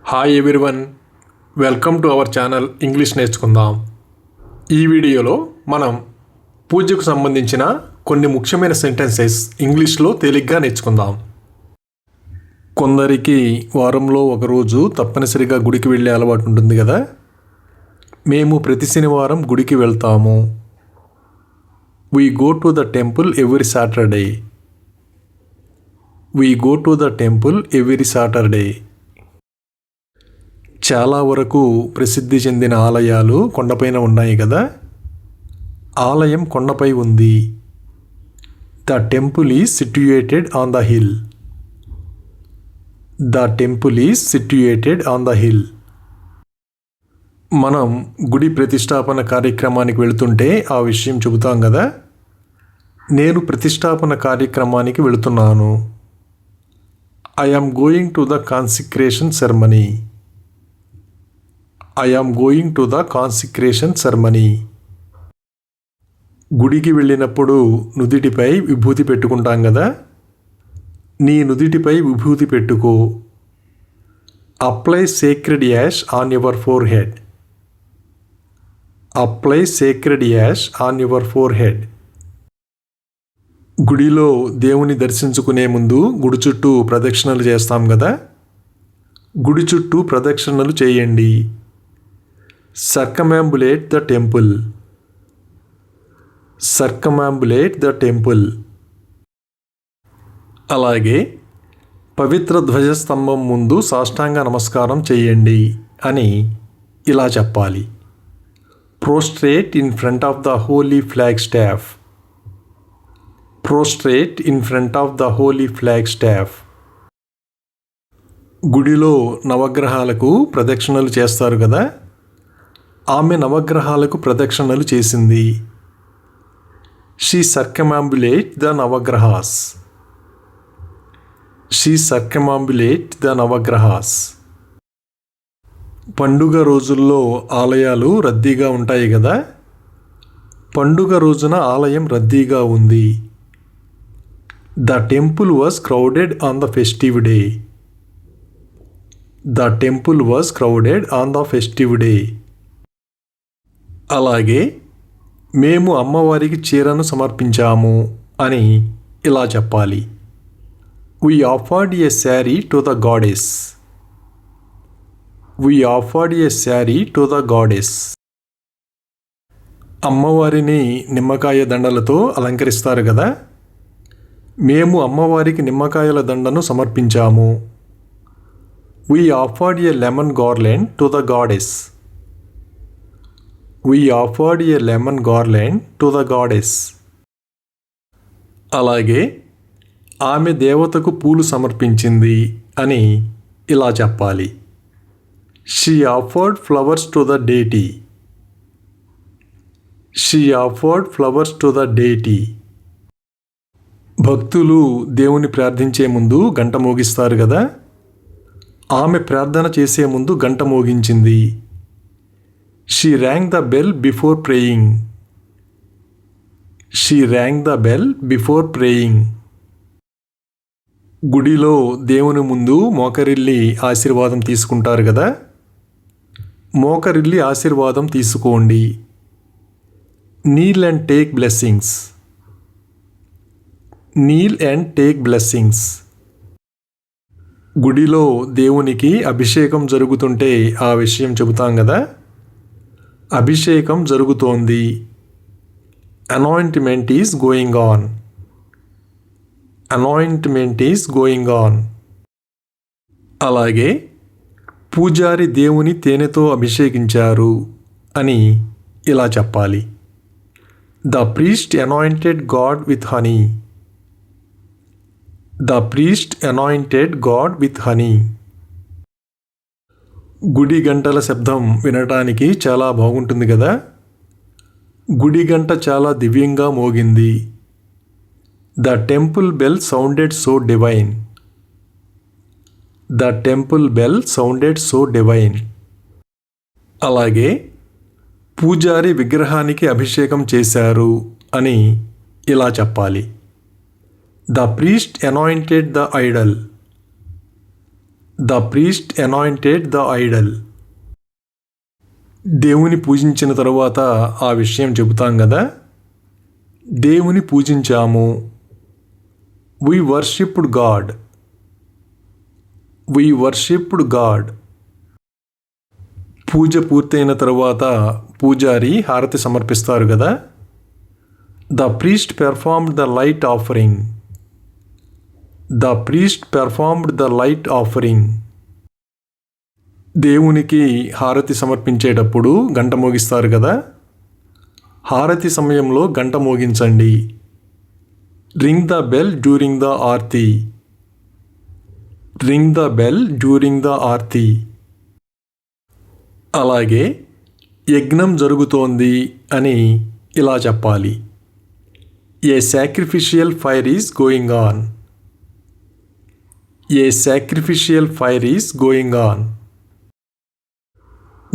Hi everyone, welcome to our channel English నేర్చుకుందాం. ఈ వీడియోలో మనం పూజకు సంబంధించిన కొన్ని ముఖ్యమైన సెంటెన్సెస్ ఇంగ్లీష్లో తేలిగ్గా నేర్చుకుందాం. కొందరికి వారంలో ఒకరోజు తప్పనిసరిగా గుడికి వెళ్ళే అలవాటు ఉంటుంది కదా. మేము ప్రతి శనివారం గుడికి వెళ్తాము. We go to the temple every Saturday. We go to the temple every Saturday. చాలా వరకు ప్రసిద్ధి చెందిన ఆలయాలు కొండపైన ఉన్నాయి కదా. ఆలయం కొండపై ఉంది. The temple is situated on the hill. The temple is situated on the hill. మనం గుడి ప్రతిష్టాపన కార్యక్రమానికి వెళుతుంటే ఆ విషయం చెబుతాం కదా. నేను ప్రతిష్టాపన కార్యక్రమానికి వెళుతున్నాను. I am going to the consecration ceremony. I am going to the consecration ceremony. గుడికి వెళ్ళినప్పుడు నుదిటిపై విభూతి పెట్టుకుంటాం కదా. నీ నుదిటిపై విభూతి పెట్టుకో. Apply sacred ash on your forehead. Apply sacred ash on your forehead. గుడిలో దేవుని దర్శించుకునే ముందు గుడి చుట్టూ ప్రదక్షిణలు చేస్తాం కదా. గుడి చుట్టూ ప్రదక్షిణలు చేయండి. Circumambulate the temple. Circumambulate the temple. అలాగే పవిత్ర ధ్వజస్తంభం ముందు సాష్టాంగ నమస్కారం చేయండి అని ఇలా చెప్పాలి. Prostrate in front of the holy flagstaff. Prostrate in front of the holy flagstaff. గుడిలో నవగ్రహాలకు ప్రదక్షిణలు చేస్తారు కదా. ఆమె నవగ్రహాలకు ప్రదక్షిణలు చేసింది. She circumambulate the navagrahas. She circumambulate the navagrahas. పండుగ రోజుల్లో ఆలయాలు రద్దీగా ఉంటాయి కదా. పండుగ రోజున ఆలయం రద్దీగా ఉంది. The temple was crowded on the festive day. The temple was crowded on the festive day. అలాగే మేము అమ్మవారికి చీరను సమర్పించాము అని ఇలా చెప్పాలి. We offered a saree to the goddess. We offered a saree to the goddess. అమ్మవారిని నిమ్మకాయ దండలతో అలంకరిస్తారు కదా. మేము అమ్మవారికి నిమ్మకాయల దండను సమర్పించాము. We offered a lemon garland to the goddess. We offered a lemon garland to the goddess. అలాగే ఆమె దేవతకు పూలు సమర్పించింది అని ఇలా చెప్పాలి. She offered flowers to the deity. She offered flowers to the deity. భక్తులు దేవుని ప్రార్థించే ముందు గంట మోగిస్తారు కదా. ఆమె ప్రార్థన చేసే ముందు గంట మోగించింది. She rang the bell before praying. She rang the bell before praying. గుడిలో దేవుని ముందు మోకరిల్లి ఆశీర్వాదం తీసుకుంటారు కదా. మోకరిల్లి ఆశీర్వాదం తీసుకోండి. Kneel and take blessings. Kneel and take blessings. గుడిలో దేవునికి అభిషేకం జరుగుతుంటే ఆ విషయం చెబుతాం కదా. అభిషేకం జరుగుతోంది. Anointment is going on. Anointment is going on. అలాగే పూజారి దేవుని తేనెతో అభిషేకించారు అని ఇలా చెప్పాలి. The priest anointed God with honey. The priest anointed God with honey. గుడి గంటల శబ్దం వినటానికి చాలా బాగుంటుంది కదా. గుడి గంట చాలా దివ్యంగా మోగింది. The temple bell sounded so divine. The temple bell sounded so divine. అలాగే పూజారి విగ్రహానికి అభిషేకం చేశారు అని ఇలా చెప్పాలి. The priest anointed the Idol. The priest anointed the Idol. దేవుని పూజించిన తరువాత ఆ విషయం చెబుతాం కదా. దేవుని పూజించాము. We worshipped God. We worshipped God. పూజ పూర్తయిన తరువాత పూజారి హారతి సమర్పిస్తారు కదా. The priest performed the light offering. The priest performed the light offering. దేవునికి హారతి సమర్పించేటప్పుడు గంట మోగిస్తారు కదా. హారతి సమయంలో గంట మోగించండి. Ring the bell during the aarti. Ring the bell during the aarti. అలాగే యజ్ఞం జరుగుతోంది అని ఇలా చెప్పాలి. A sacrificial fire is going on. A sacrificial fire is going on.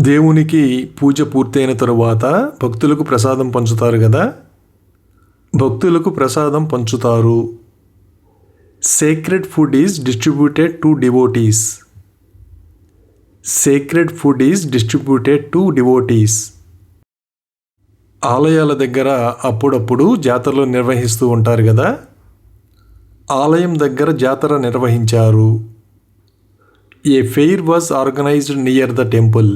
దేవునికి పూజ పూర్తయిన తరువాత భక్తులకు ప్రసాదం పంచుతారు కదా. భక్తులకు ప్రసాదం పంచుతారు. Sacred food is distributed to devotees. Sacred food is distributed to devotees. ఆలయాల దగ్గర అప్పుడప్పుడు జాతరలు నిర్వహిస్తూ ఉంటారు కదా. ఆలయం దగ్గర జాతర నిర్వహించారు. A fair was organized near the temple.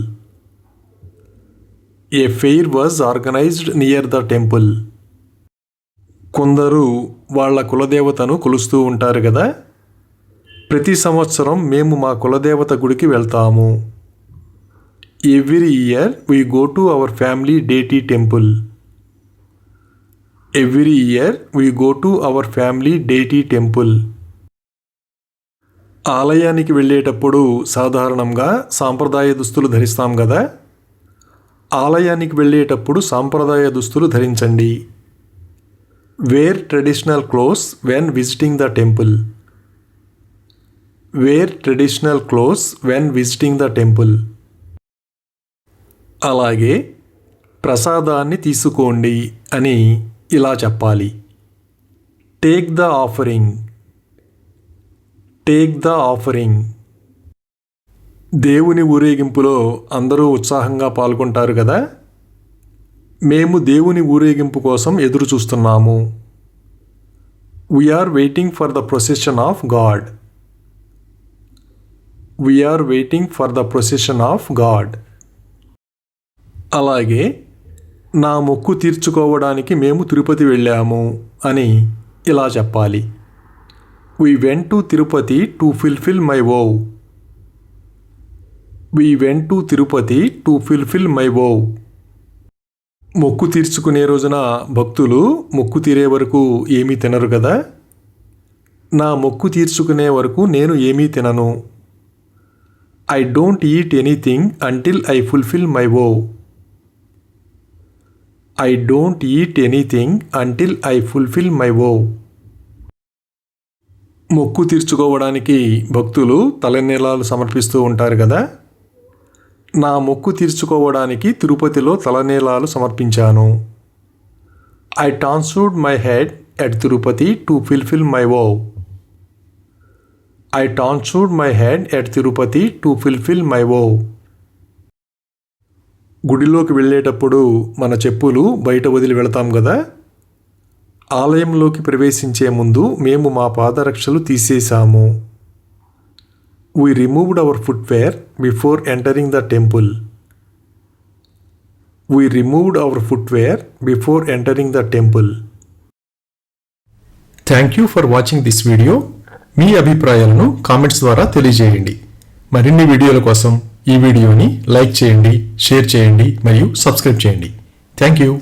A fair was organized near the temple. కొందరు వాళ్ళ కులదేవతను కొలుస్తూ ఉంటారు కదా. ప్రతి సంవత్సరం మేము మా కులదేవత గుడికి వెళ్తాము. Every year we go to our family deity temple. Every year we go to our family deity temple. ఆలయానికి వెళ్ళేటప్పుడు సాధారణంగా సాంప్రదాయ దుస్తులు ధరిస్తాం కదా. ఆలయానికి వెళ్ళేటప్పుడు సాంప్రదాయ దుస్తులు ధరించండి. Wear traditional clothes when visiting the temple. Wear traditional clothes when visiting the temple. అలాగే ప్రసాదాన్ని తీసుకోండి అని ఇలా చెప్పాలి. Take the offering. Take the offering. దేవుని ఊరేగింపులో అందరూ ఉత్సాహంగా పాల్గొంటారు కదా. మేము దేవుని ఊరేగింపు కోసం ఎదురు చూస్తున్నాము. We are waiting for the procession of God. We are waiting for the procession of God. అలాగే నా మొక్కు తీర్చుకోవడానికి మేము తిరుపతి వెళ్ళాము అని ఇలా చెప్పాలి. We went to Tirupati to fulfill my vow. We went to Tirupati to fulfill my vow. మొక్కు తీర్చుకునే రోజున భక్తులు మొక్కు తీరే వరకు ఏమీ తినరు కదా. నా మొక్కు తీర్చుకునే వరకు నేను ఏమీ తినను. I don't eat anything until I fulfill my vow. I don't eat anything until I fulfill my vow. మొక్కు తీర్చుకోవడానికి భక్తులు తలనీలాలు సమర్పిస్తూ ఉంటారు కదా. నా మొక్కు తీర్చుకోవడానికి తిరుపతిలో తలనీలాలు సమర్పించాను. I tattooed my head at Tirupati to fulfill my vow. I tattooed my head at Tirupati to fulfill my vow. గుడిలోకి వెళ్ళేటప్పుడు మన చెప్పులు బయట వదిలి వెళతాం కదా. ఆలయంలోకి ప్రవేశించే ముందు మేము మా పాదరక్షలు తీసేశాము. We removed our footwear before entering the temple. We removed our footwear before entering the temple. Thank you for watching this video. మీ అభిప్రాయాలను కామెంట్స్ ద్వారా తెలియజేయండి. మరిన్ని వీడియోల కోసం ఈ వీడియోని లైక్ చేయండి, షేర్ చేయండి మరియు సబ్స్క్రైబ్ చేయండి. Thank you.